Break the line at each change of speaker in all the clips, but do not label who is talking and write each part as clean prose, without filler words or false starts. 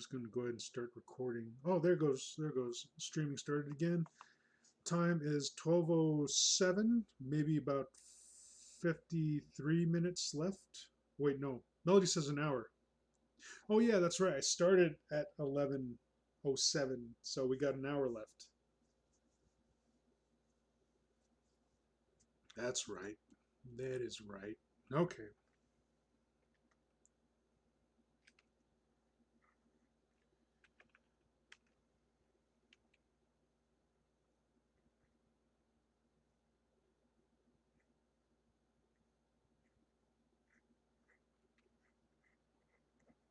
just going to go ahead and start recording. Oh, there goes. There goes. Streaming started again. Time is 12:07. Maybe about 53 minutes left. Wait, no. Melody says an hour. Oh yeah, that's right. I started at 11:07, so we got an hour left. That's right. That is right. Okay.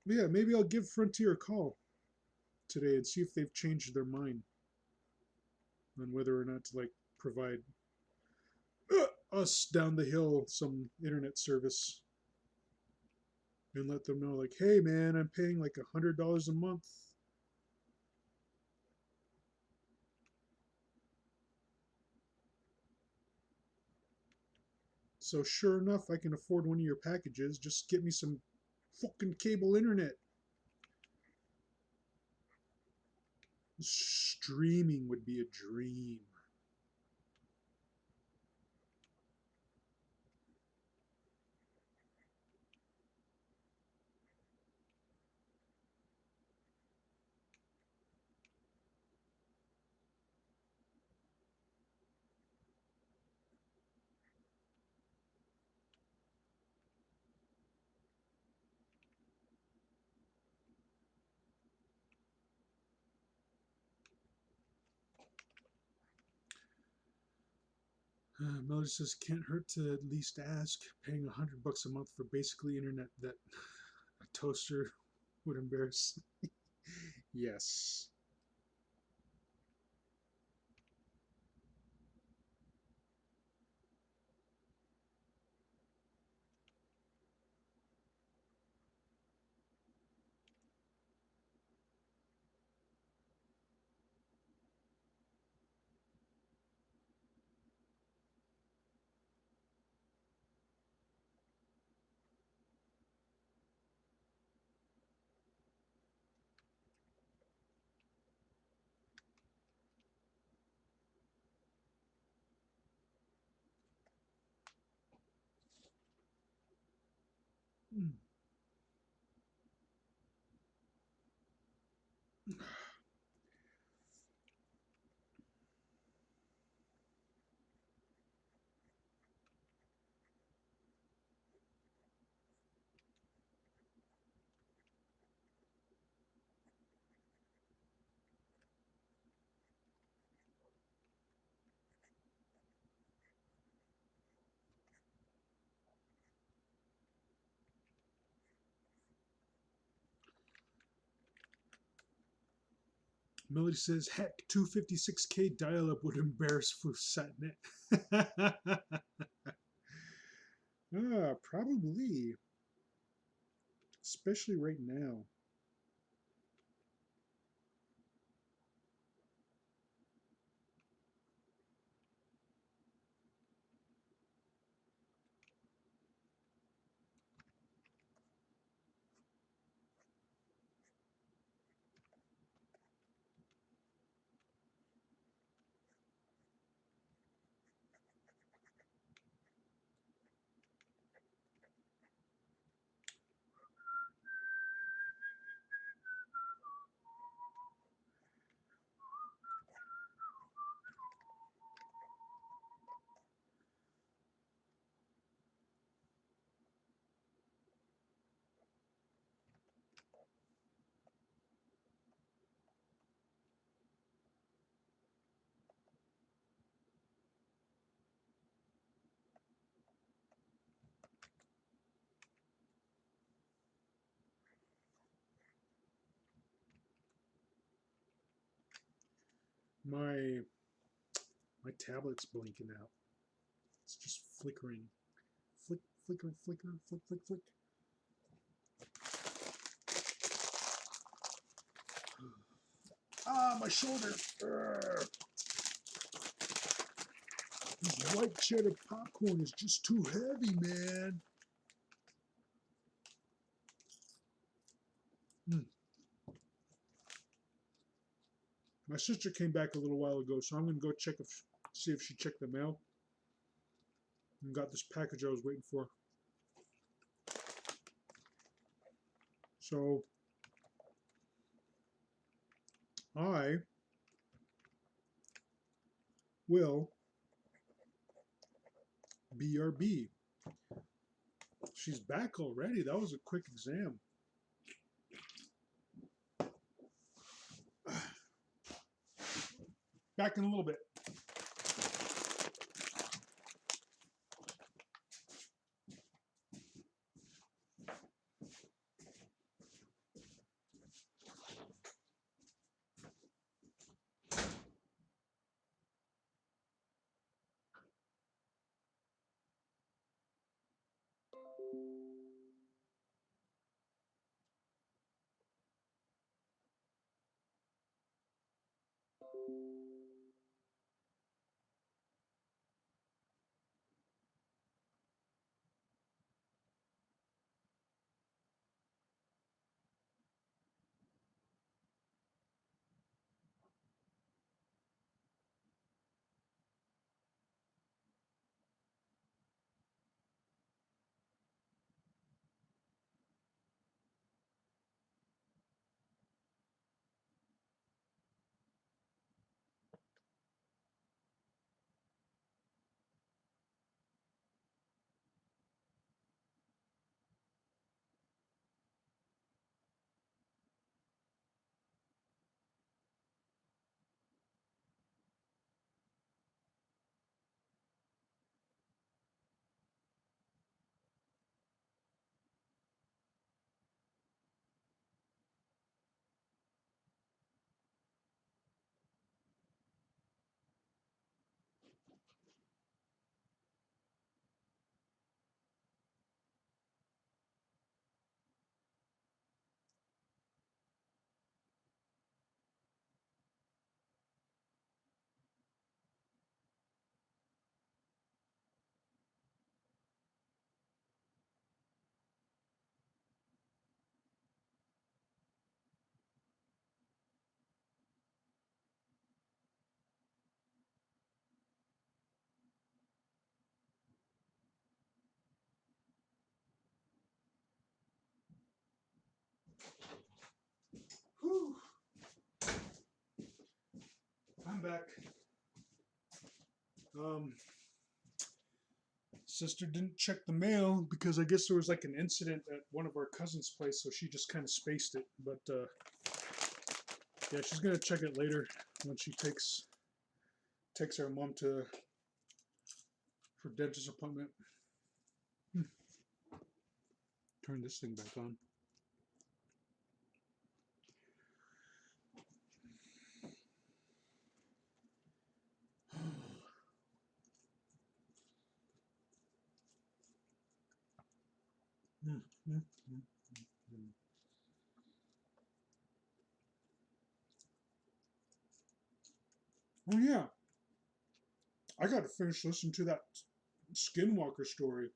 Yeah, maybe I'll give Frontier a call today and see if they've changed their mind on whether or not to like provide us down the hill some internet service and let them know like, hey man, I'm paying like $100 a month. So sure enough, I can afford one of your packages. Just get me some fucking cable internet. Streaming would be a dream. Melody says can't hurt to at least ask. Paying $100 a month for basically internet that a toaster would embarrass. Yes. Melody says, heck, 256K dial up would embarrass Fusatnet. Probably. Especially right now. My my tablet's blinking out. It's just flickering. Flick, flicker, flicker, flick, flick, flick. My shoulder. This white cheddar popcorn is just too heavy, man. Mm. My sister came back a little while ago, so I'm gonna go check if see if she checked the mail and got this package I was waiting for. So I will BRB. She's back already. That was a quick exam. Back in a little bit. Whew. I'm back. Um, Sister didn't check the mail because I guess there was like an incident at one of our cousins' place, so she just kind of spaced it. But yeah, she's gonna check it later when she takes our mom to her dentist appointment. Turn this thing back on. Oh yeah, I got to finish listening to that Skinwalker story.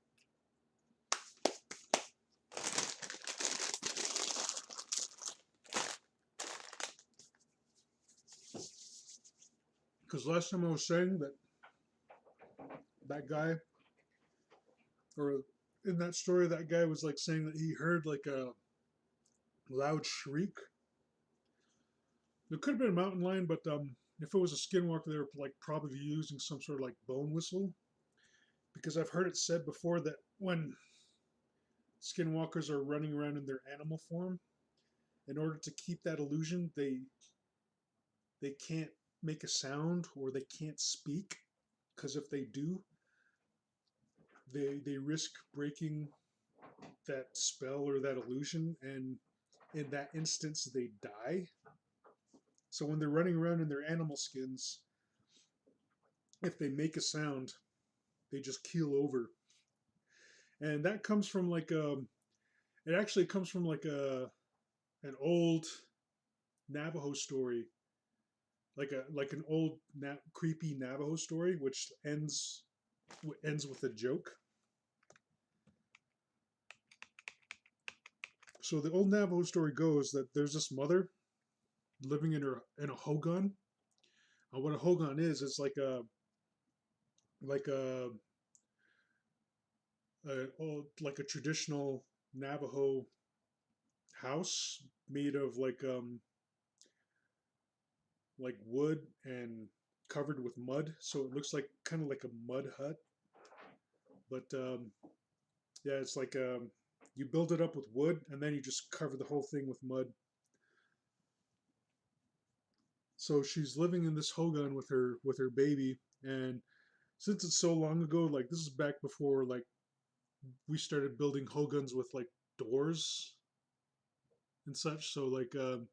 Because last time I was saying that guy, or in that story, that guy was like saying that he heard like a loud shriek. It could have been a mountain lion, but if it was a skinwalker, they were like probably using some sort of like bone whistle. Because I've heard it said before that when skinwalkers are running around in their animal form, in order to keep that illusion, they can't make a sound or they can't speak. Because if they do, they risk breaking that spell or that illusion, and in that instance, they die. So when they're running around in their animal skins, if they make a sound, they just keel over. And that comes from like it actually comes from like an old Navajo story, like an old creepy Navajo story, which ends with a joke. So the old Navajo story goes that there's this mother living in a hogan, what a hogan is, it's like like a traditional Navajo house made of like wood and covered with mud, so it looks like kind of like a mud hut. But yeah, it's like you build it up with wood and then you just cover the whole thing with mud. So she's living in this hogan with her baby, and since it's so long ago, like this is back before like we started building hogans with like doors and such. So like the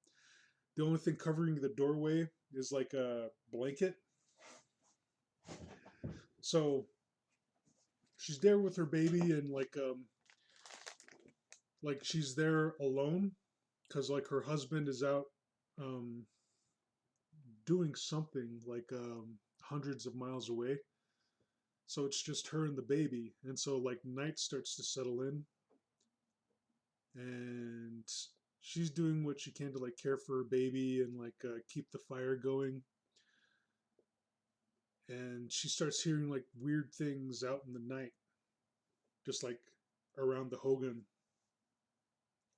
only thing covering the doorway is like a blanket. So she's there with her baby, and like she's there alone because like her husband is out um doing something like hundreds of miles away. So it's just her and the baby, and so like night starts to settle in, and she's doing what she can to like care for her baby and like keep the fire going. And she starts hearing like weird things out in the night, just like around the hogan.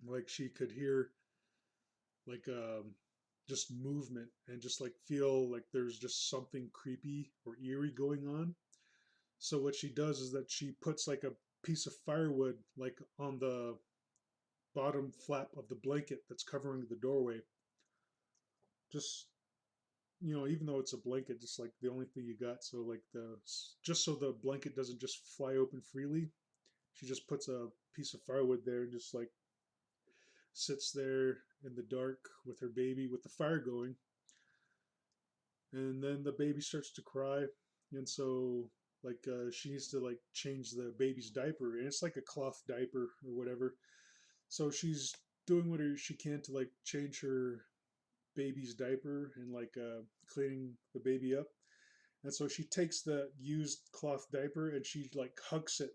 Like she could hear like just movement and just like feel like there's just something creepy or eerie going on. So what she does is that she puts like a piece of firewood like on the bottom flap of the blanket that's covering the doorway. Just even though it's a blanket, just like the only thing you got. So like the just so the blanket doesn't just fly open freely, she just puts a piece of firewood there and just like sits there in the dark with her baby with the fire going. And then the baby starts to cry, and so like she needs to like change the baby's diaper, and it's like a cloth diaper or whatever. So she's doing what she can to like change her baby's diaper and like cleaning the baby up. And so she takes the used cloth diaper and she like hucks it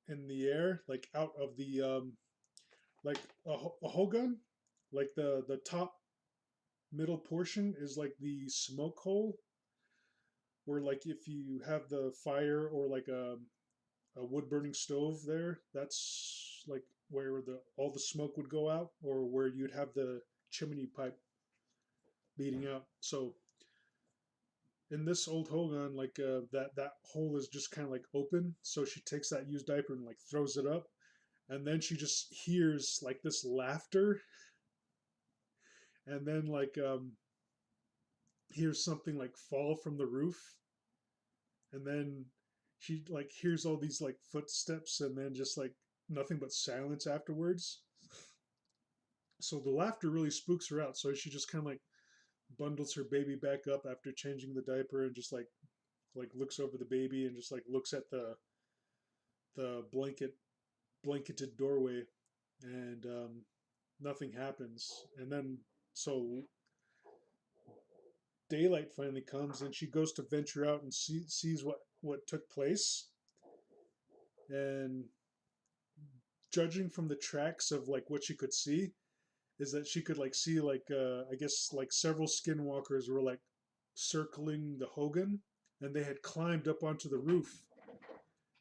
in the air, like out of the like a hogan, like the top middle portion is like the smoke hole, where like if you have the fire or like a wood burning stove there, that's like where the all the smoke would go out, or where you'd have the chimney pipe leading out. So in this old hogan, like that hole is just kind of like open. So she takes that used diaper and like throws it up, and then she just hears like this laughter, and then like hears something like fall from the roof, and then she like hears all these like footsteps, and then just like nothing but silence afterwards. So the laughter really spooks her out. So she just kind of like bundles her baby back up after changing the diaper, and just like looks over the baby and just like looks at the blanketed doorway, and nothing happens. And then so daylight finally comes, and she goes to venture out and sees what took place. And judging from the tracks of like what she could see, is that she could like see like I guess like several skinwalkers were like circling the hogan, and they had climbed up onto the roof.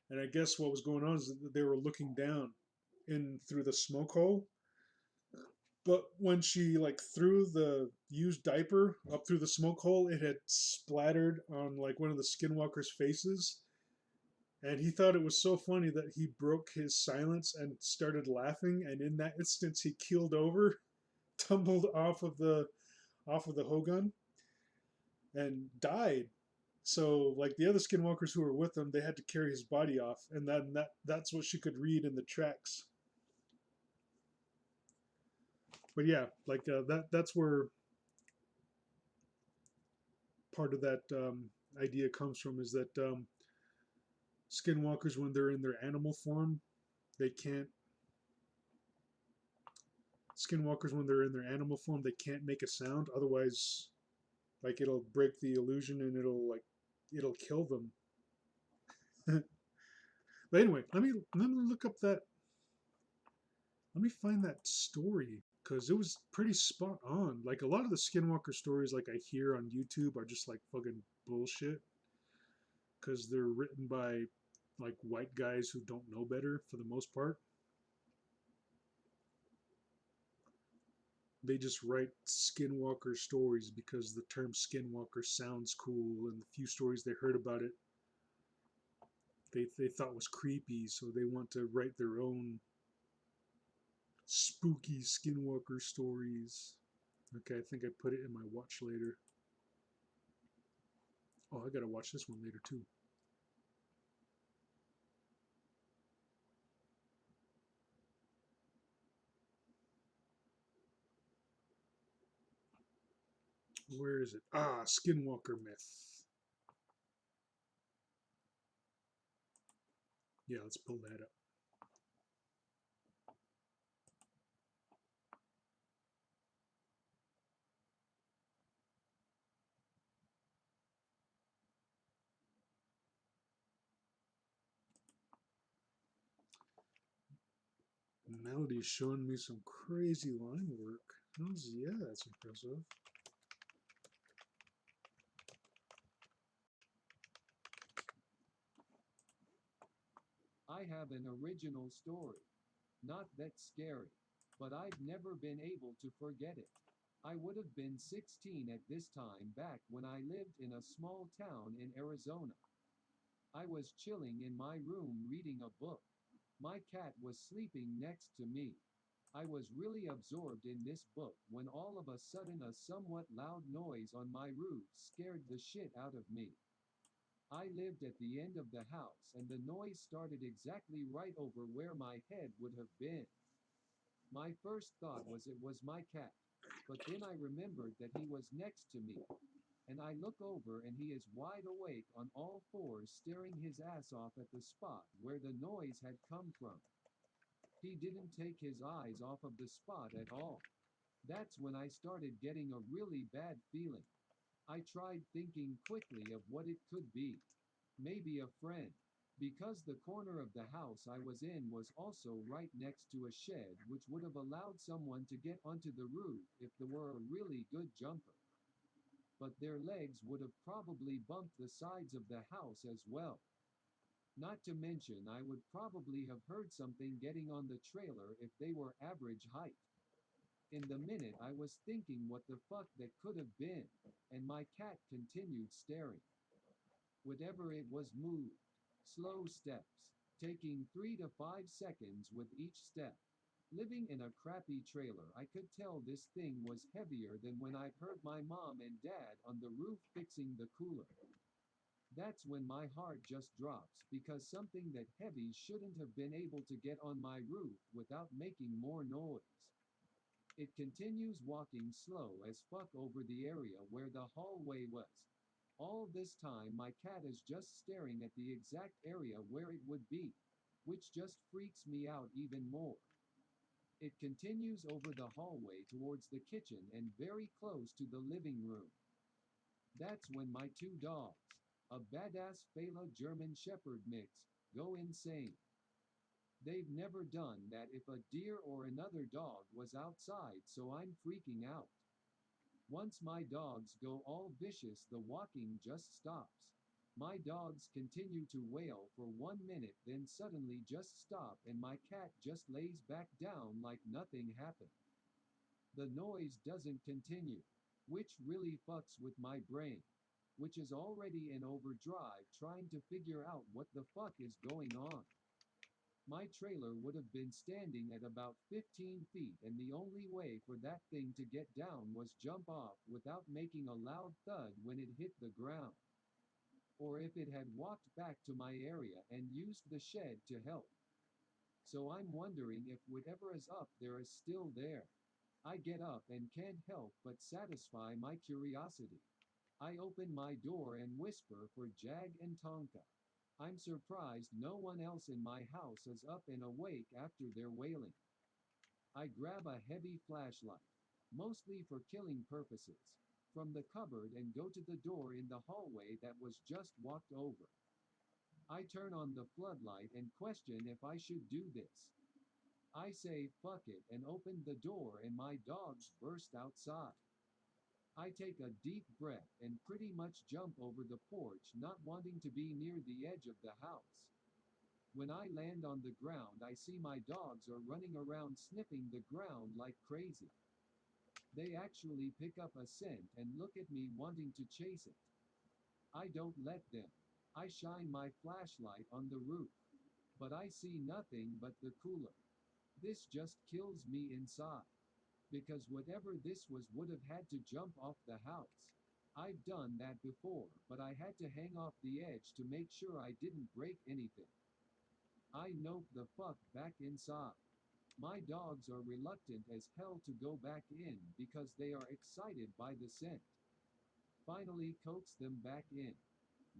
And I guess what was going on is that they were looking down in through the smoke hole. But when she like threw the used diaper up through the smoke hole, it had splattered on like one of the skinwalker's faces. And he thought it was so funny that he broke his silence and started laughing. And in that instance, he keeled over, tumbled off of the hogan, and died. So like the other skinwalkers who were with him, they had to carry his body off, and then that's what she could read in the tracks. But yeah, like that's where part of that idea comes from, is that skinwalkers, when they're in their animal form, they can't. Skinwalkers, when they're in their animal form, they can't make a sound. Otherwise, like it'll break the illusion and it'll kill them. But anyway, let me look up that. Let me find that story. because it was pretty spot on. Like a lot of the Skinwalker stories, like I hear on YouTube, are just like fucking bullshit because they're written by like white guys who don't know better for the most part. They just write Skinwalker stories because the term Skinwalker sounds cool, and the few stories they heard about it, they thought was creepy, so they want to write their own spooky Skinwalker stories. Okay, I think I put it in my watch later. Oh, I gotta watch this one later too. Where is it? Ah, Skinwalker myth. Yeah, let's pull that up. Melody's showing me some crazy line work. Yeah, that's impressive.
I have an original story. Not that scary. But I've never been able to forget it. I would have been 16 at this time back when I lived in a small town in Arizona. I was chilling in my room reading a book. My cat was sleeping next to me. I was really absorbed in this book when all of a sudden a somewhat loud noise on my roof scared the shit out of me. I lived at the end of the house and the noise started exactly right over where my head would have been. My first thought was it was my cat. But then I remembered that he was next to me. And I look over and he is wide awake on all fours staring his ass off at the spot where the noise had come from. He didn't take his eyes off of the spot at all. That's when I started getting a really bad feeling. I tried thinking quickly of what it could be. Maybe a friend. Because the corner of the house I was in was also right next to a shed which would have allowed someone to get onto the roof if there were a really good jumper. But their legs would have probably bumped the sides of the house as well. Not to mention I would probably have heard something getting on the trailer if they were average height. In the minute I was thinking what the fuck that could have been, and my cat continued staring. Whatever it was moved. Slow steps, taking 3 to 5 seconds with each step. Living in a crappy trailer, I could tell this thing was heavier than when I'd heard my mom and dad on the roof fixing the cooler. That's when my heart just drops because something that heavy shouldn't have been able to get on my roof without making more noise. It continues walking slow as fuck over the area where the hallway was. All this time my cat is just staring at the exact area where it would be, which just freaks me out even more. It continues over the hallway towards the kitchen and very close to the living room. That's when my two dogs, a badass Fela German Shepherd mix, go insane. They've never done that if a deer or another dog was outside, so I'm freaking out. Once my dogs go all vicious, the walking just stops. My dogs continue to wail for 1 minute, then suddenly just stop, and my cat just lays back down like nothing happened. The noise doesn't continue, which really fucks with my brain, which is already in overdrive trying to figure out what the fuck is going on. My trailer would have been standing at about 15 feet, and the only way for that thing to get down was jump off without making a loud thud when it hit the ground. Or if it had walked back to my area and used the shed to help. So I'm wondering if whatever is up there is still there. I get up and can't help but satisfy my curiosity. I open my door and whisper for Jag and Tonka. I'm surprised no one else in my house is up and awake after their wailing. I grab a heavy flashlight, mostly for killing purposes, from the cupboard and go to the door in the hallway that was just walked over. I turn on the floodlight and question if I should do this. I say fuck it and open the door and my dogs burst outside. I take a deep breath and pretty much jump over the porch, not wanting to be near the edge of the house. When I land on the ground, I see my dogs are running around sniffing the ground like crazy. They actually pick up a scent and look at me wanting to chase it. I don't let them. I shine my flashlight on the roof. But I see nothing but the cooler. This just kills me inside. Because whatever this was would have had to jump off the house. I've done that before, but I had to hang off the edge to make sure I didn't break anything. I nope the fuck back inside. My dogs are reluctant as hell to go back in because they are excited by the scent. Finally coax them back in.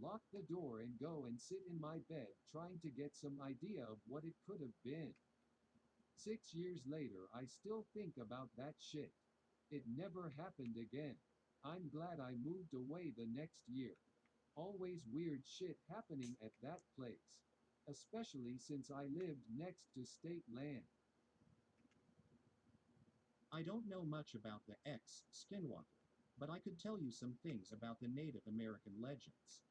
Lock the door and go and sit in my bed trying to get some idea of what it could have been. 6 years later, I still think about that shit. It never happened again. I'm glad I moved away the next year. Always weird shit happening at that place. Especially since I lived next to state land.
I don't know much about the ex-skinwalker, but I could tell you some things about the Native American legends.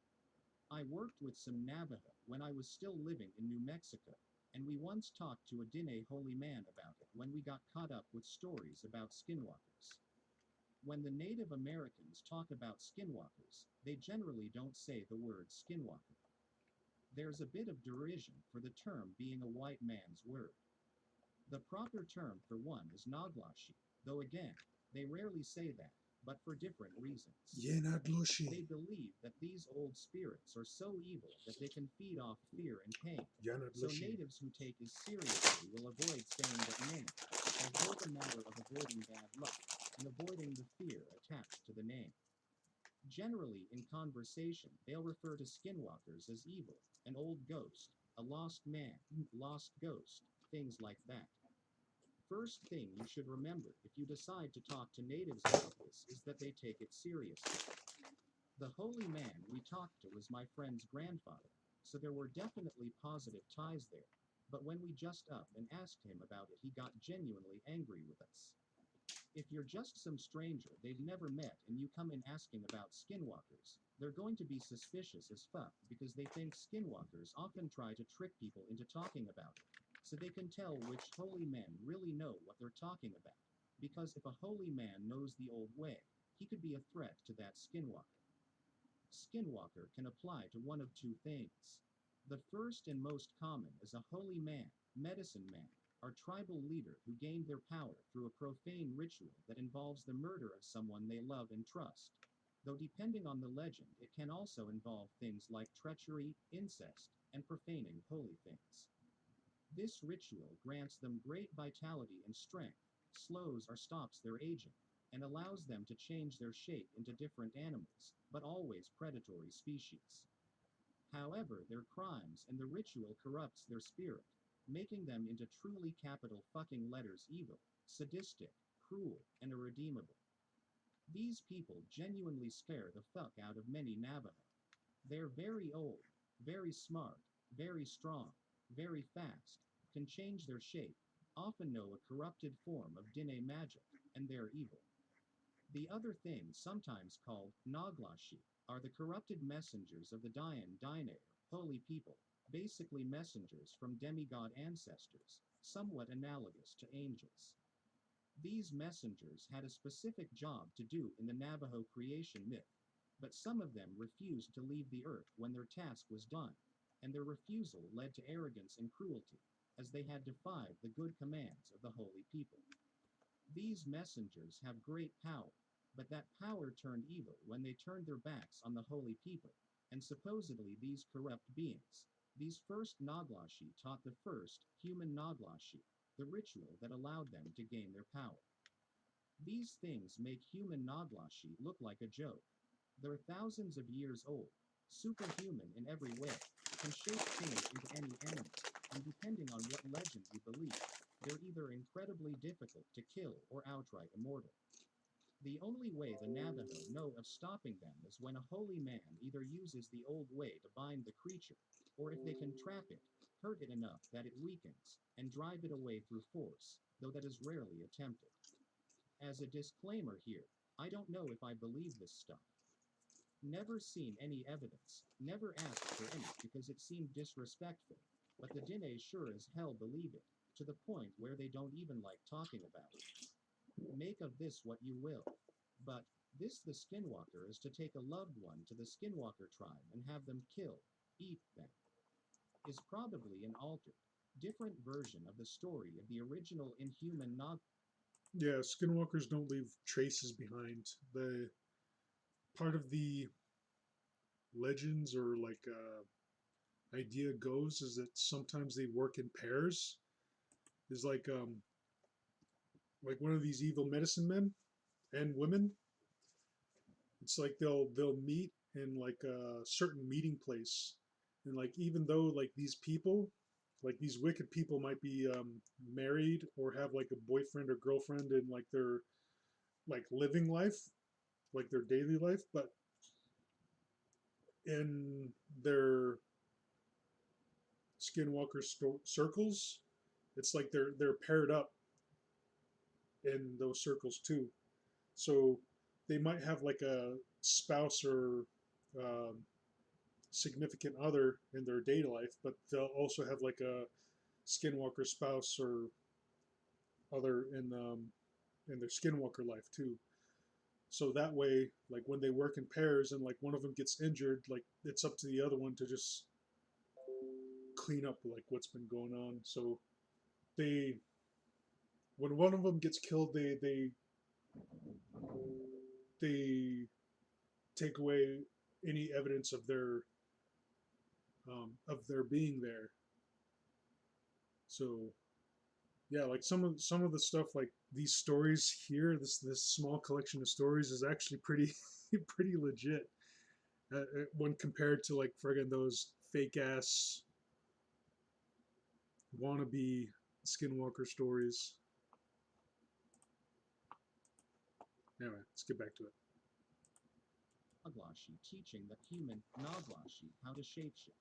I worked with some Navajo when I was still living in New Mexico, and we once talked to a Diné holy man about it when we got caught up with stories about skinwalkers. When the Native Americans talk about skinwalkers, they generally don't say the word skinwalker. There's a bit of derision for the term being a white man's word. The proper term for one is Naglashi, though again, they rarely say that, but for different reasons.
Yenadlushi.
They believe that these old spirits are so evil that they can feed off fear and pain. So
Yanadlushi.
natives who take it seriously will avoid saying that name, as both a matter of avoiding bad luck and avoiding the fear attached to the name. Generally, in conversation, they'll refer to skinwalkers as evil, an old ghost, a lost man, lost ghost, things like that. First thing you should remember if you decide to talk to natives about this is that they take it seriously. The holy man we talked to was my friend's grandfather, so there were definitely positive ties there. But when we just up and asked him about it, he got genuinely angry with us. If you're just some stranger they've never met and you come in asking about skinwalkers, they're going to be suspicious as fuck because they think skinwalkers often try to trick people into talking about it. So they can tell which holy men really know what they're talking about. Because if a holy man knows the old way, he could be a threat to that skinwalker. Skinwalker can apply to one of two things. The first and most common is a holy man, medicine man, or tribal leader who gained their power through a profane ritual that involves the murder of someone they love and trust. Though depending on the legend, it can also involve things like treachery, incest, and profaning holy things. This ritual grants them great vitality and strength, slows or stops their aging, and allows them to change their shape into different animals, but always predatory species. However, their crimes and the ritual corrupts their spirit, making them into truly capital fucking letters evil, sadistic, cruel, and irredeemable. These people genuinely scare the fuck out of many Navajo. They're very old, very smart, very strong, very fast, can change their shape, often know a corrupted form of Diné magic, and they're evil. The other thing, sometimes called Naglashi, are the corrupted messengers of the Dayan Dine, holy people, basically messengers from demigod ancestors, somewhat analogous to angels. These messengers had a specific job to do in the Navajo creation myth, but some of them refused to leave the earth when their task was done, and their refusal led to arrogance and cruelty, as they had defied the good commands of the holy people. These messengers have great power, but that power turned evil when they turned their backs on the holy people, and supposedly these corrupt beings. These first Naglashi taught the first human Naglashi, the ritual that allowed them to gain their power. These things make human Naglashi look like a joke. They're thousands of years old, superhuman in every way, can shape change into any animal, and depending on what legend you believe, they're either incredibly difficult to kill or outright immortal. The only way the Navajo know of stopping them is when a holy man either uses the old way to bind the creature, or if they can trap it, hurt it enough that it weakens, and drive it away through force, though that is rarely attempted. As a disclaimer here, I don't know if I believe this stuff. Never seen any evidence, never asked for any because it seemed disrespectful, but the Dine sure as hell believe it, to the point where they don't even like talking about it. Make of this what you will. But this the Skinwalker is to take a loved one to the Skinwalker tribe and have them killed, eat them, is probably an altered, different version of the story of the original Inhuman Navajo.
Yeah, skinwalkers don't leave traces behind. The part of the legends or like idea goes is that sometimes they work in pairs. Is like one of these evil medicine men and women. It's like they'll meet in like a certain meeting place, and like even though like these people, like these wicked people, might be married or have like a boyfriend or girlfriend in like their like living life, like their daily life, but in their skinwalker circles, it's like they're paired up in those circles too. So they might have like a spouse or um, significant other in their daily life, but they'll also have like a skinwalker spouse or other in their skinwalker life too. So that way, like when they work in pairs and like one of them gets injured, like it's up to the other one to just clean up like what's been going on. So they, when one of them gets killed, they take away any evidence of their being there. So yeah, like some of the stuff, like these stories here, this small collection of stories is actually pretty pretty legit when compared to like friggin' those fake ass wannabe skinwalker stories. Anyway, let's get back to it.
Naglashi teaching the human Naglashi how to shapeshift.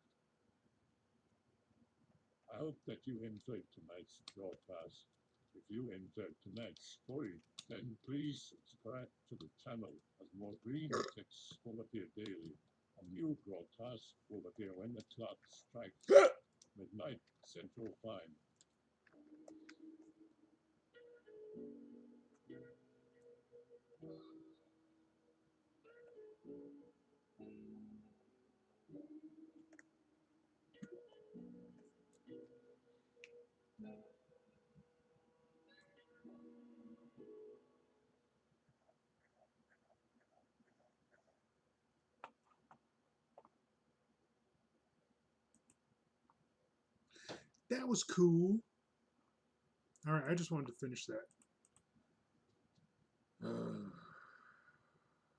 I hope that you enjoyed tonight's broadcast. If you enjoyed tonight's story, then please subscribe to the channel as more green text will appear daily. A new broadcast will appear when the clock strikes midnight Central Time.
That was cool. All right, I just wanted to finish that.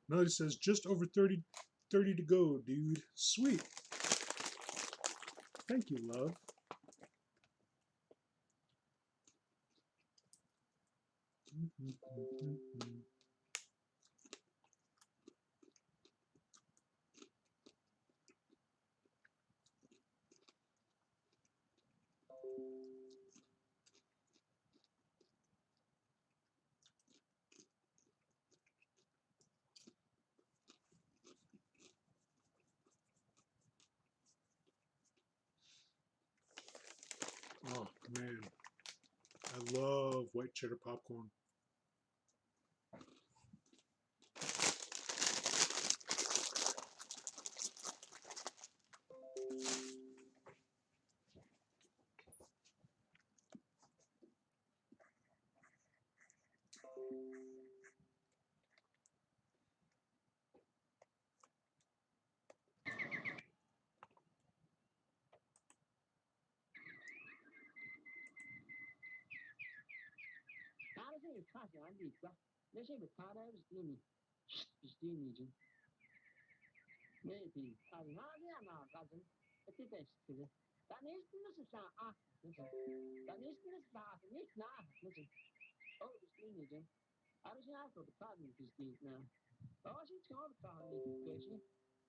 Melody says just over 30 to go, dude. Sweet. Thank you, love. Oh man, I love white cheddar popcorn.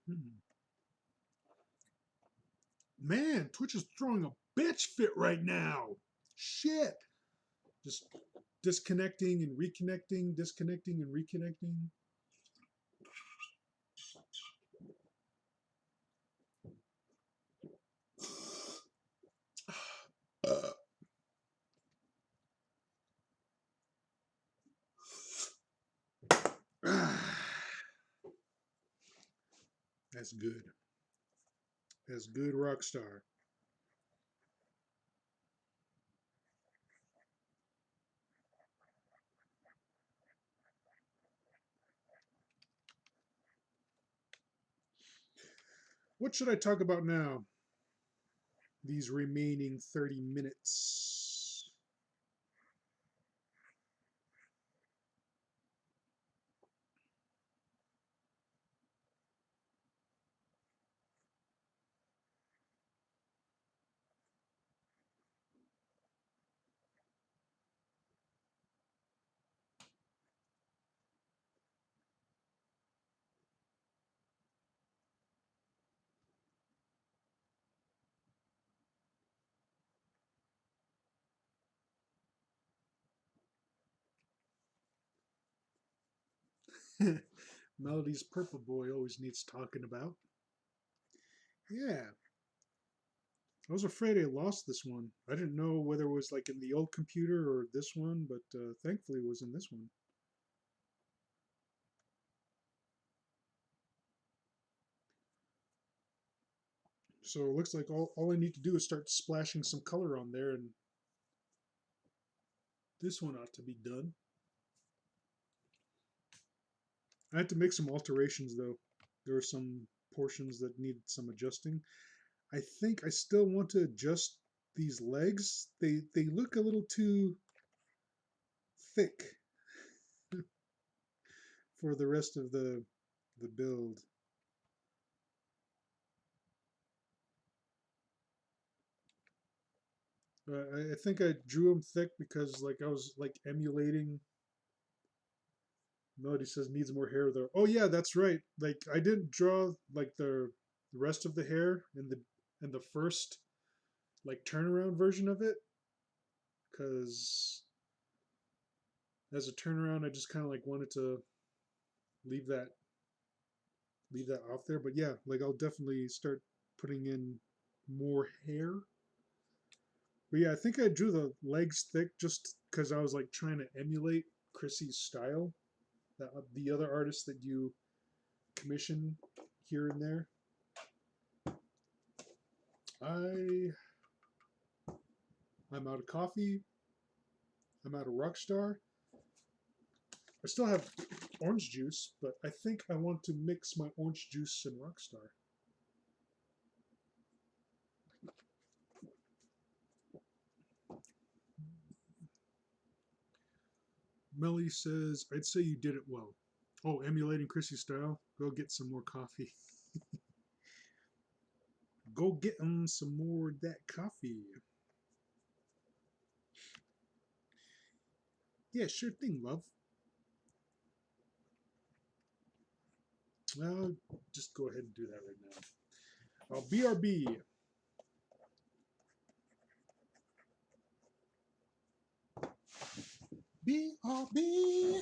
Hmm. Man, Twitch is throwing a bitch fit right now. Shit. Just disconnecting and reconnecting, disconnecting and reconnecting. That's good. That's good, Rockstar. What should I talk about now? These remaining 30 minutes. Melody's Purple Boy always needs talking about. Yeah, I was afraid I lost this one. I didn't know whether it was like in the old computer or this one, but thankfully it was in this one. So it looks like all I need to do is start splashing some color on there, and this one ought to be done. I had to make some alterations though. There were some portions that needed some adjusting. I think I still want to adjust these legs. They look a little too thick for the rest of the build. I think I drew them thick because like I was like emulating. Melody says needs more hair though. Oh yeah, that's right. Like I didn't draw like the rest of the hair in the first like turnaround version of it because as a turnaround I just kind of like wanted to leave that leave that off there. But yeah, like I'll definitely start putting in more hair. But yeah, I think I drew the legs thick just because I was like trying to emulate Chrissy's style, the other artists that you commission here and there. I I'm out of coffee. I'm out of Rockstar. I still have orange juice, but I think I want to mix my orange juice and Rockstar. Melly says, I'd say you did it well. Oh, emulating Chrissy's style? Go get some more coffee. Go get some more of that coffee. Yeah, sure thing, love. Well, just go ahead and do that right now. BRB. BRB.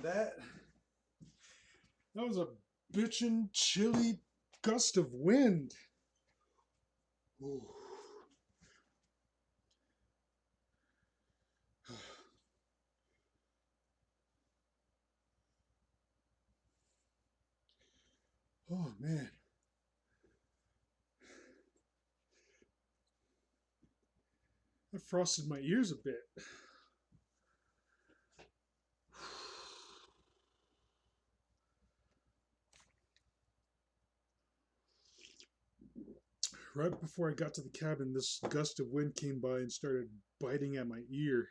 That was a bitchin' chilly gust of wind. Ooh. Oh man. That frosted my ears a bit. Right before I got to the cabin, this gust of wind came by and started biting at my ear.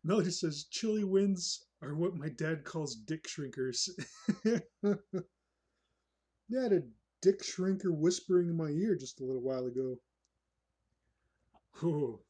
Melody says chilly winds are what my dad calls dick shrinkers. Yeah, I had a dick shrinker whispering in my ear just a little while ago. Oh,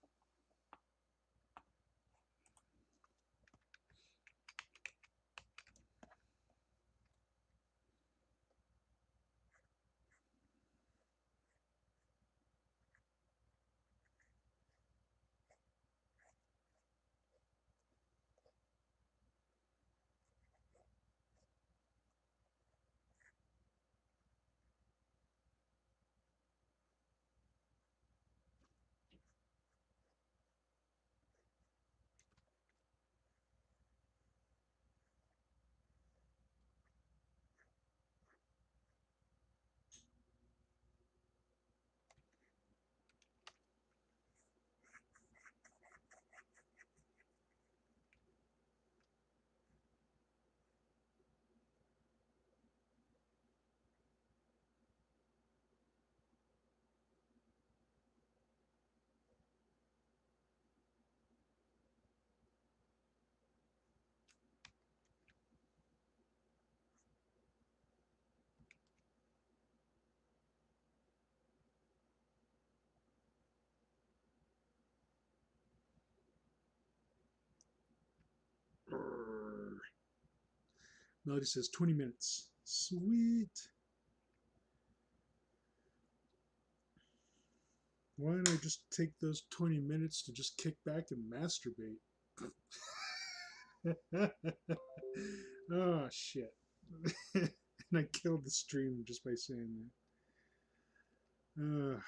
Melody says 20 minutes. Sweet. Why don't I just take those 20 minutes to just kick back and masturbate? Oh, shit. And I killed the stream just by saying that.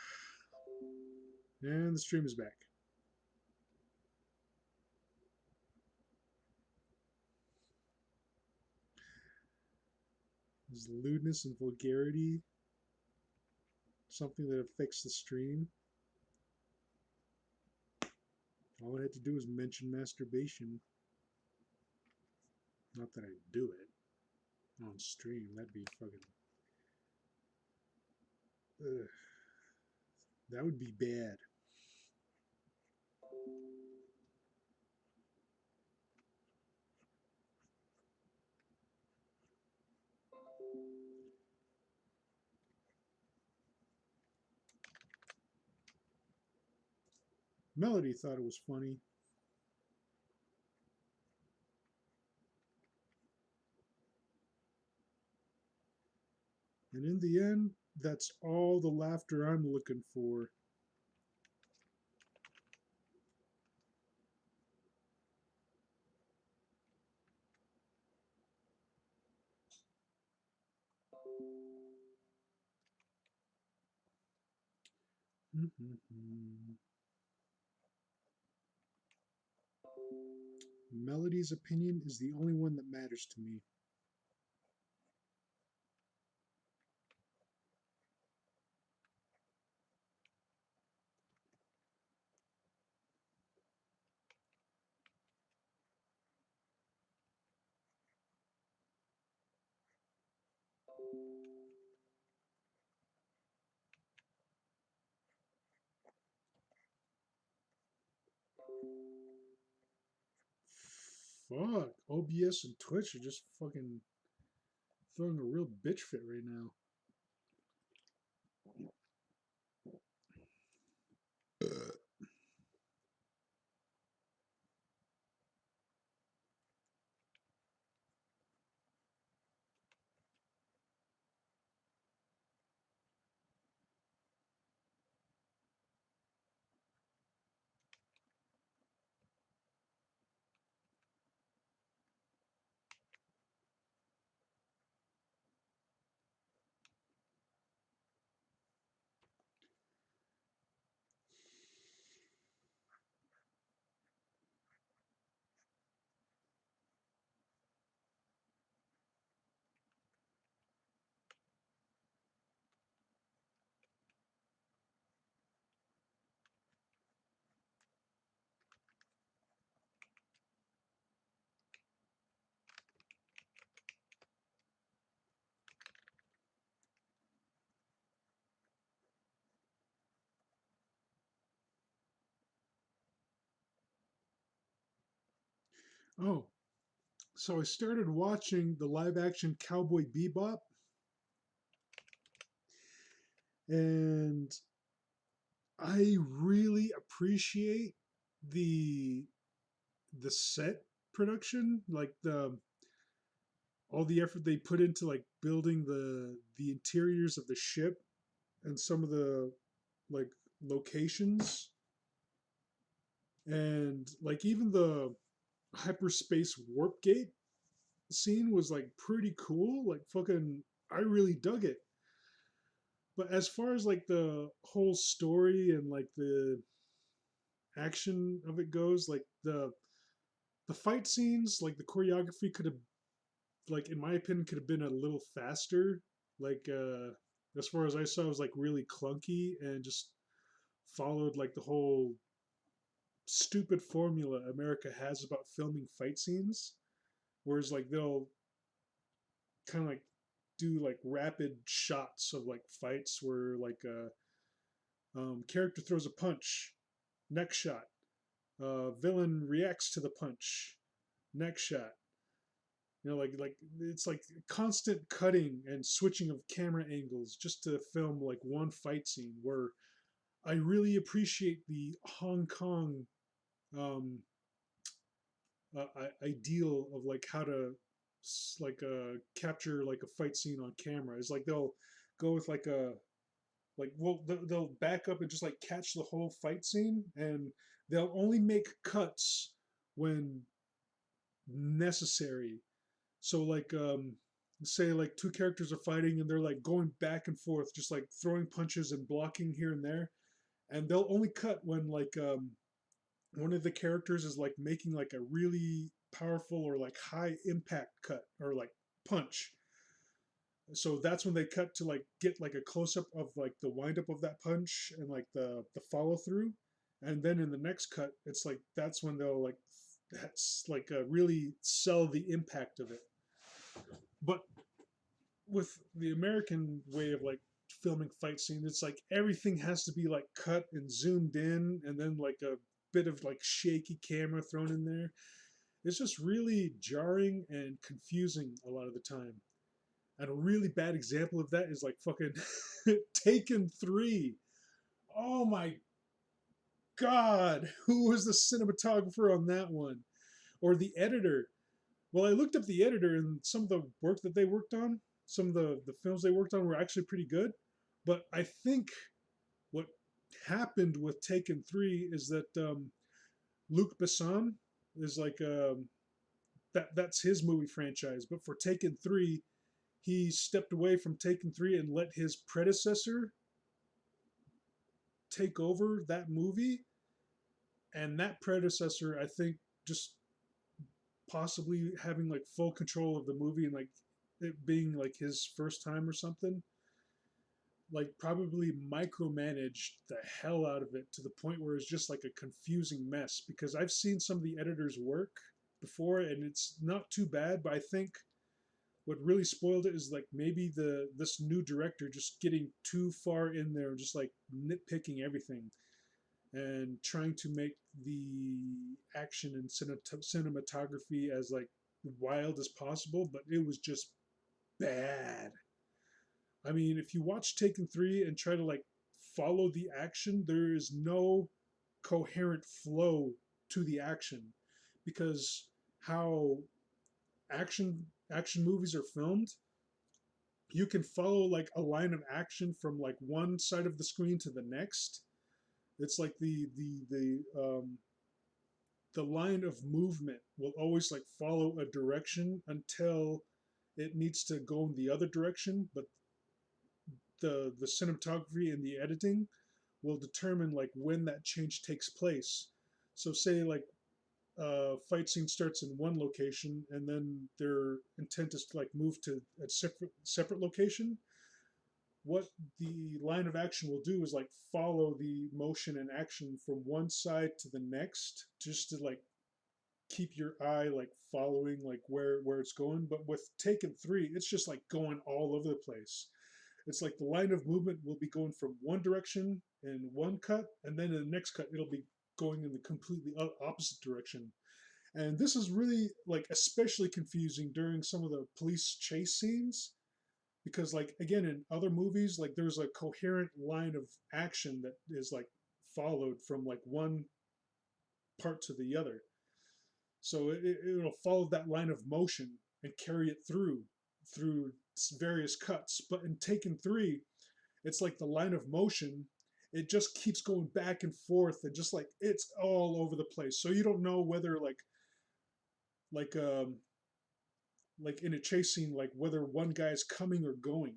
And the stream is back. Is lewdness and vulgarity something that affects the stream? All I had to do was mention masturbation. Not that I do it on stream. That'd be fucking. Ugh. That would be bad. Melody thought it was funny. And in the end, that's all the laughter I'm looking for. Melody's opinion is the only one that matters to me. Fuck. OBS and Twitch are just fucking throwing a real bitch fit right now. Oh, so I started watching the live action Cowboy Bebop, and I really appreciate the the set production, like the all the effort they put into like building the interiors of the ship and some of the like locations, and like even the hyperspace warp gate scene was like pretty cool. Like fucking, I really dug it. But as far as like the whole story and like the action of it goes, like the fight scenes, like the choreography could have, like in my opinion, could have been a little faster. Like as far as I saw, it was like really clunky and just followed like the whole stupid formula America has about filming fight scenes. Whereas like they'll kind of like do like rapid shots of like fights where like character throws a punch, next shot, villain reacts to the punch, next shot. Like it's like constant cutting and switching of camera angles just to film like one fight scene. Where I really appreciate the Hong Kong um, ideal of like how to like capture like a fight scene on camera. Is like they'll go with like a like well they'll back up and just like catch the whole fight scene, and they'll only make cuts when necessary. So like say like two characters are fighting and they're like going back and forth just like throwing punches and blocking here and there, and they'll only cut when like one of the characters is like making like a really powerful or like high impact cut or like punch. So that's when they cut to like get like a close up of like the wind up of that punch and like the follow through, and then in the next cut it's like that's when they'll like that's like really sell the impact of it. But with the American way of like filming fight scenes, it's like everything has to be like cut and zoomed in, and then like a bit of like shaky camera thrown in there. It's just really jarring and confusing a lot of the time. And a really bad example of that is like fucking Taken 3. Oh my god, who was the cinematographer on that one? Or the editor? Well, I looked up the editor, and some of the work that they worked on, some of the films they worked on were actually pretty good. But I think what happened with Taken 3 is that Luc Besson is like that's his movie franchise. But for Taken 3, he stepped away from Taken 3 and let his predecessor take over that movie. And that predecessor, I think, just possibly having like full control of the movie and like it being like his first time or something, like probably micromanaged the hell out of it to the point where it's just like a confusing mess. Because I've seen some of the editors work before and it's not too bad, but I think what really spoiled it is like maybe the this new director just getting too far in there and just like nitpicking everything and trying to make the action and cinematography as like wild as possible, but it was just bad. I mean, if you watch Taken 3 and try to like follow the action, there is no coherent flow to the action because how action movies are filmed, you can follow like a line of action from like one side of the screen to the next. It's like the line of movement will always like follow a direction until it needs to go in the other direction, but the cinematography and the editing will determine like when that change takes place. So say like a fight scene starts in one location and then their intent is to like move to a separate location. What the line of action will do is like follow the motion and action from one side to the next just to like keep your eye like following like where it's going. But with Taken 3, it's just like going all over the place. It's like the line of movement will be going from one direction in one cut, and then in the next cut it'll be going in the completely opposite direction. And this is really like especially confusing during some of the police chase scenes because like again in other movies like there's a coherent line of action that is like followed from like one part to the other. So it'll follow that line of motion and carry it through various cuts. But in Taken 3, it's like the line of motion, it just keeps going back and forth and just like it's all over the place. So you don't know whether like um like in a chase scene like whether one guy is coming or going.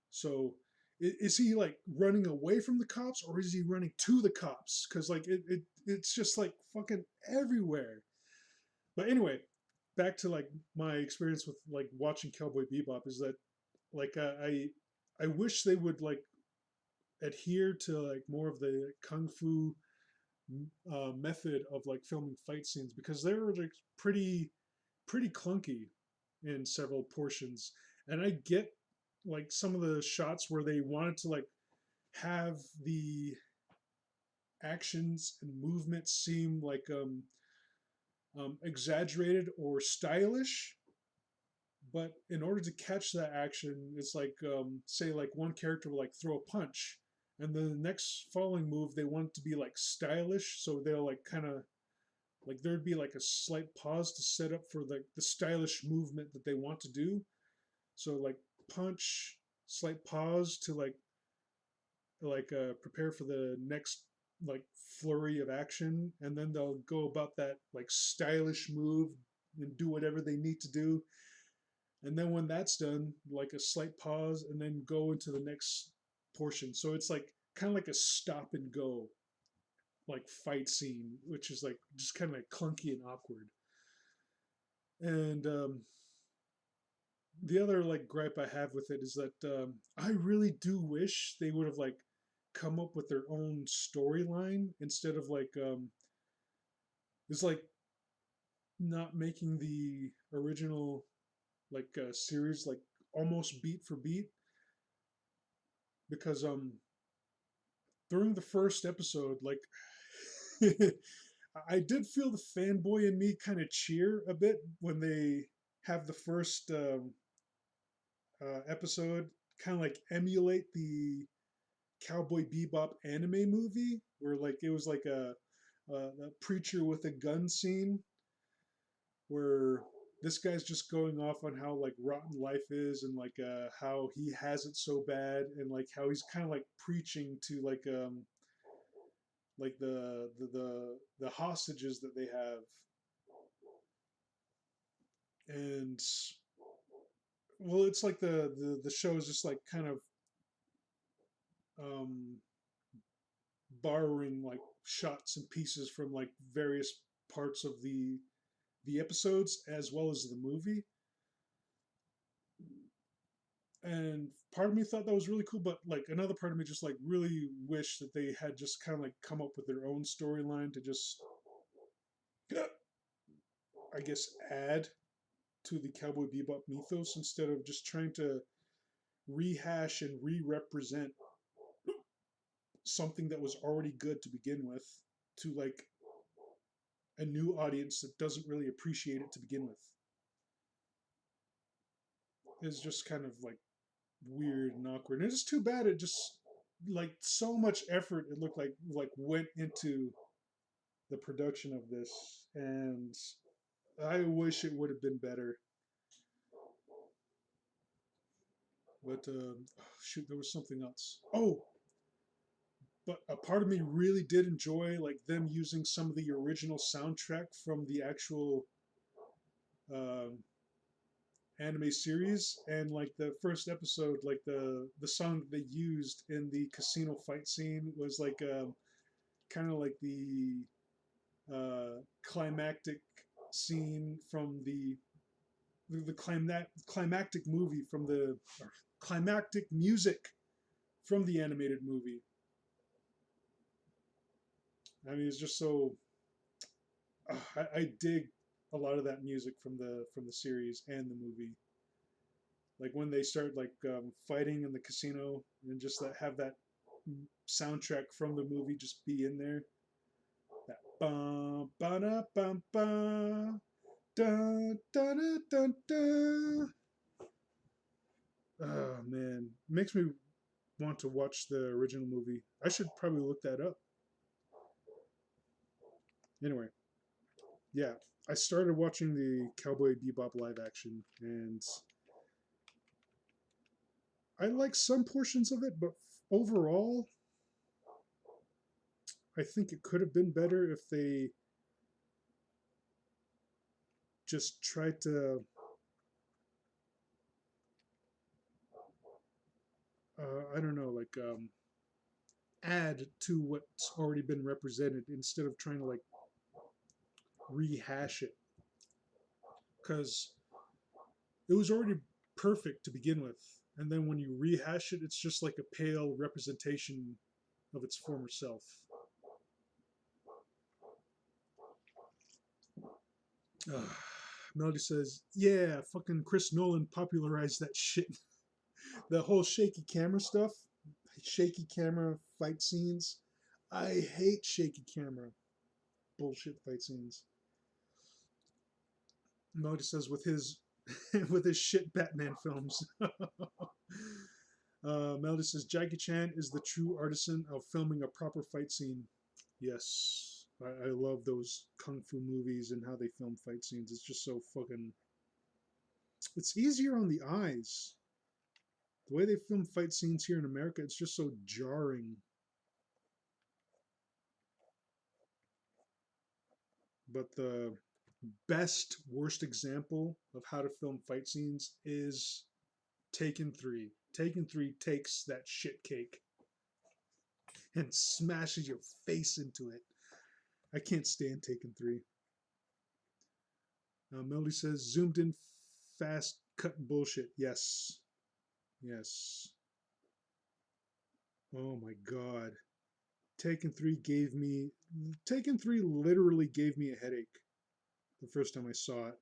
So is he like running away from the cops or is he running to the cops? Because like it's just like fucking everywhere. But anyway, back to like my experience with like watching Cowboy Bebop is that like I wish they would like adhere to like more of the kung fu method of like filming fight scenes because they were like pretty clunky in several portions. And I get like some of the shots where they wanted to like have the actions and movements seem like exaggerated or stylish. But in order to catch that action, it's like say like one character will like throw a punch, and then the next following move they want it to be like stylish, so they'll like kind of like there'd be like a slight pause to set up for the stylish movement that they want to do. So like punch, slight pause to prepare for the next like flurry of action, and then they'll go about that like stylish move and do whatever they need to do. And then when that's done, like a slight pause, and then go into the next portion. So it's like kind of like a stop and go like fight scene, which is like just kind of like clunky and awkward. And the other like gripe I have with it is that I really do wish they would have like come up with their own storyline instead of like it's like not making the original like series like almost beat for beat because during the first episode like I did feel the fanboy in me kind of cheer a bit when they have the first episode kind of like emulate the Cowboy Bebop anime movie where like it was like a preacher with a gun scene where this guy's just going off on how like rotten life is and like how he has it so bad and like how he's kind of like preaching to like the hostages that they have. And well it's like the show is just like kind of um borrowing like shots and pieces from like various parts of the episodes as well as the movie. And part of me thought that was really cool, but like another part of me just like really wished that they had just kind of like come up with their own storyline to just I guess add to the Cowboy Bebop mythos instead of just trying to rehash and re-represent something that was already good to begin with to like a new audience that doesn't really appreciate it to begin with. It's just kind of like weird and awkward. And it's too bad it just like so much effort it looked like went into the production of this, and I wish it would have been better. But shoot, there was something else. Oh, but a part of me really did enjoy like them using some of the original soundtrack from the actual um, anime series, and like the first episode like the song that they used in the casino fight scene was like kind of like the climactic scene from the climactic movie from the climactic music from the animated movie. I mean it's just so I dig a lot of that music from the series and the movie. Like when they start like fighting in the casino and just have that soundtrack from the movie just be in there. That Ba ba da ba ba da da da da da. Oh man, makes me want to watch the original movie. I should probably look that up. Anyway, yeah, I started watching the Cowboy Bebop live action, and I like some portions of it, but overall, I think it could have been better if they just tried to, I don't know, like add to what's already been represented instead of trying to like rehash it, because it was already perfect to begin with, and then when you rehash it, it's just like a pale representation of its former self. Ugh. Melody says, "Yeah, fucking Chris Nolan popularized that shit. The whole shaky camera stuff, shaky camera fight scenes. I hate shaky camera bullshit fight scenes." Melody says, "With his with his shit Batman films." Melody says, "Jackie Chan is the true artisan of filming a proper fight scene." Yes, I love those kung fu movies and how they film fight scenes. It's just so fucking. It's easier on the eyes. The way they film fight scenes here in America, it's just so jarring. But the best, worst example of how to film fight scenes is Taken 3. Taken 3 takes that shit cake and smashes your face into it. I can't stand Taken 3. Melody says, "Zoomed in fast cut bullshit." Yes. Yes. Oh my god. Taken 3 gave me. Taken 3 literally gave me a headache the first time I saw it.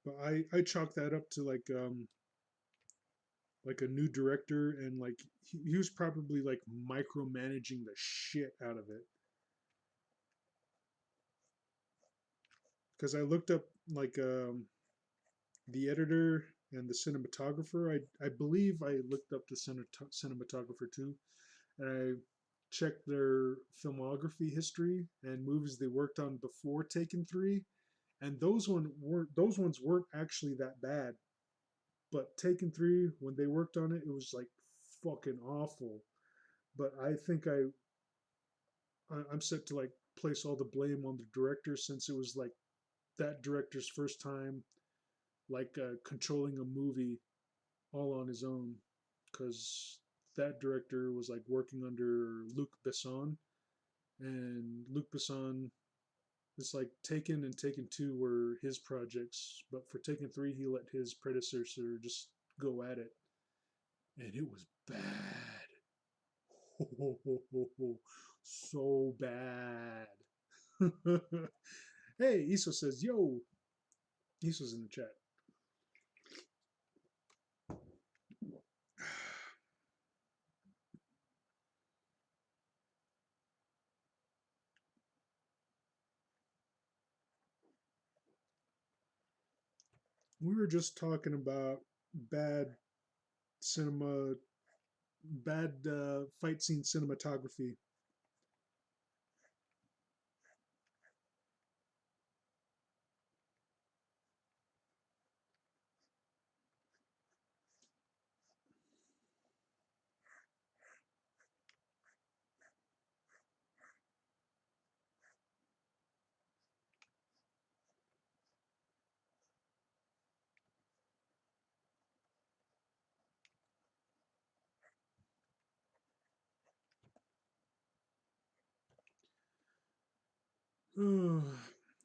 But I chalk that up to like a new director, and like he was probably like micromanaging the shit out of it. Because I looked up like the editor and the cinematographer. I believe I looked up the cinematographer too, and I checked their filmography history and movies they worked on before Taken 3, and those ones weren't actually that bad. But Taken 3, when they worked on it, it was like fucking awful. But I think I'm set to like place all the blame on the director, since it was like that director's first time like controlling a movie all on his own, because that director was like working under Luc Besson, and Luc Besson, it's like Taken and Taken 2 were his projects, but for Taken 3 he let his predecessor just go at it, and it was bad. So bad. Hey, Iso says, "Yo." Iso's in the chat. We were just talking about bad cinema, bad fight scene cinematography.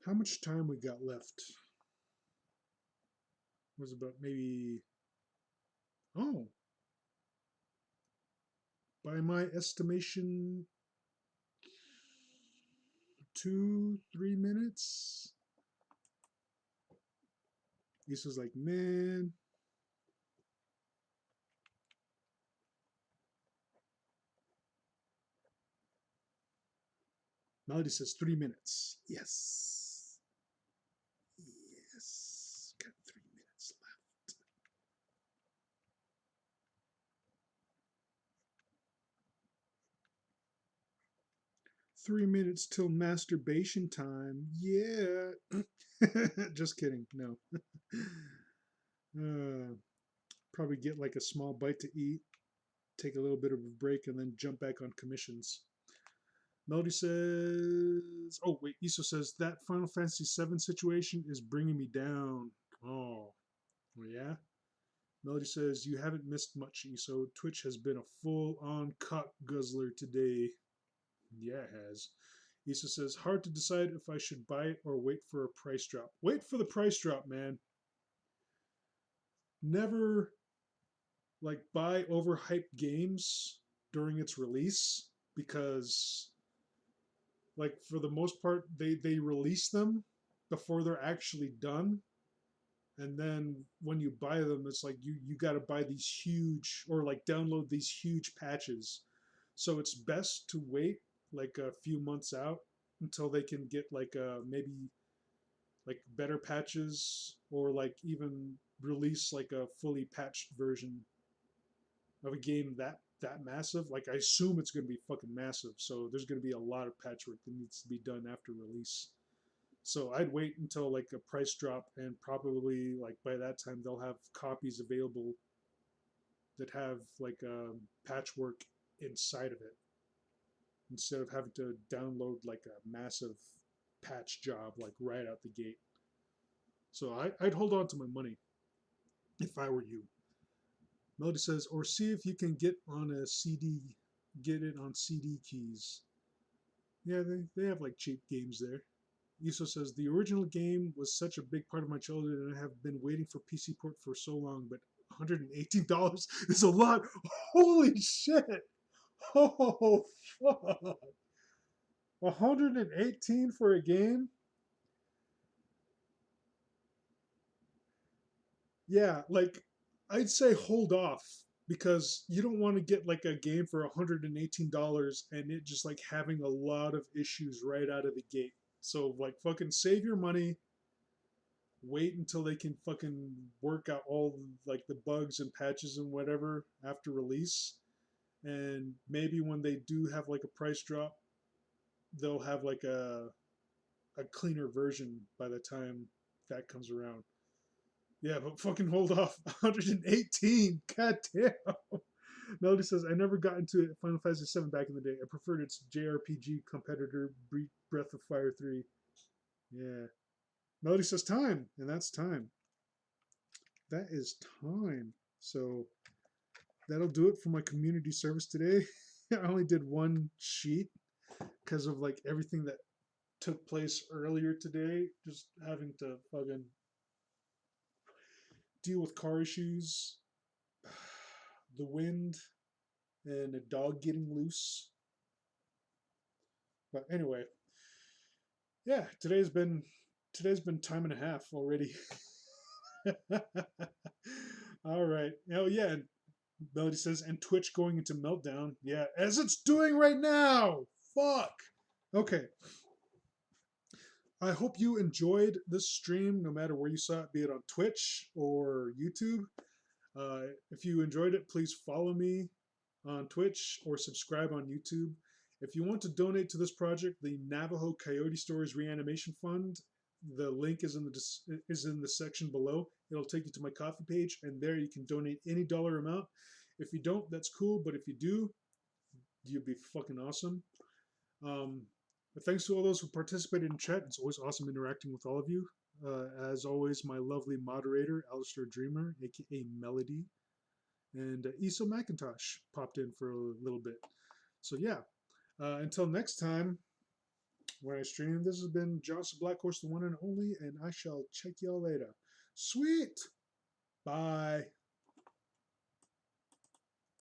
How much time we got left? It was about maybe, oh, by my estimation, 2-3 minutes. Issa's like, man. Melody says 3 minutes. Yes. Yes. Got 3 minutes left. 3 minutes till masturbation time. Yeah. Just kidding. No. Probably get like a small bite to eat, take a little bit of a break, and then jump back on commissions. Melody says, oh, wait, Iso says, that Final Fantasy VII situation is bringing me down. Oh, well, yeah? Melody says, you haven't missed much, Iso. Twitch has been a full-on cock guzzler today. Yeah, it has. Iso says, hard to decide if I should buy it or wait for a price drop. Wait for the price drop, man. Never, like, buy overhyped games during its release because like for the most part they release them before they're actually done, and then when you buy them it's like you got to buy these huge or like download these huge patches, so it's best to wait like a few months out until they can get like maybe like better patches or like even release like a fully patched version of a game that massive. Like I assume it's going to be fucking massive, so there's going to be a lot of patchwork that needs to be done after release. So I'd wait until like a price drop, and probably like by that time they'll have copies available that have like patchwork inside of it, instead of having to download like a massive patch job like right out the gate. So I'd hold on to my money if I were you. Melody says, or see if you can get on a CD, get it on CD keys. Yeah, they have like cheap games there. Iso says, the original game was such a big part of my childhood and I have been waiting for PC port for so long, but $118 is a lot. Holy shit! Oh, fuck. 118 for a game? Yeah, like I'd say hold off because you don't want to get like a game for $118 and it just like having a lot of issues right out of the gate. So like fucking save your money, wait until they can fucking work out all like the bugs and patches and whatever after release, and maybe when they do have like a price drop, they'll have like a cleaner version by the time that comes around. Yeah, but fucking hold off. 118. God damn. Melody says, I never got into Final Fantasy 7 back in the day. I preferred its JRPG competitor, Breath of Fire 3. Yeah. Melody says, time. And that's time. That is time. So that'll do it for my community service today. I only did one sheet because of like everything that took place earlier today. Just having to fucking deal with car issues, the wind, and a dog getting loose. But anyway, yeah, today's been time and a half already. All right. Oh yeah, Melody says, and Twitch going into meltdown. Yeah, as it's doing right now. Fuck. Okay. I hope you enjoyed this stream, no matter where you saw it, be it on Twitch or YouTube. If you enjoyed it, please follow me on Twitch or subscribe on YouTube. If you want to donate to this project, the Navajo Coyote Stories Reanimation Fund, the link is in the section below. It'll take you to my Ko-fi page, and there you can donate any dollar amount. If you don't, that's cool, but if you do, you'd be fucking awesome. But thanks to all those who participated in chat. It's always awesome interacting with all of you. As always, my lovely moderator, Alistair Dreamer, aka Melody, and Iso McIntosh popped in for a little bit. So yeah, until next time when I stream, this has been Johnson Blackhorse, the one and only, and I shall check y'all later. Sweet! Bye.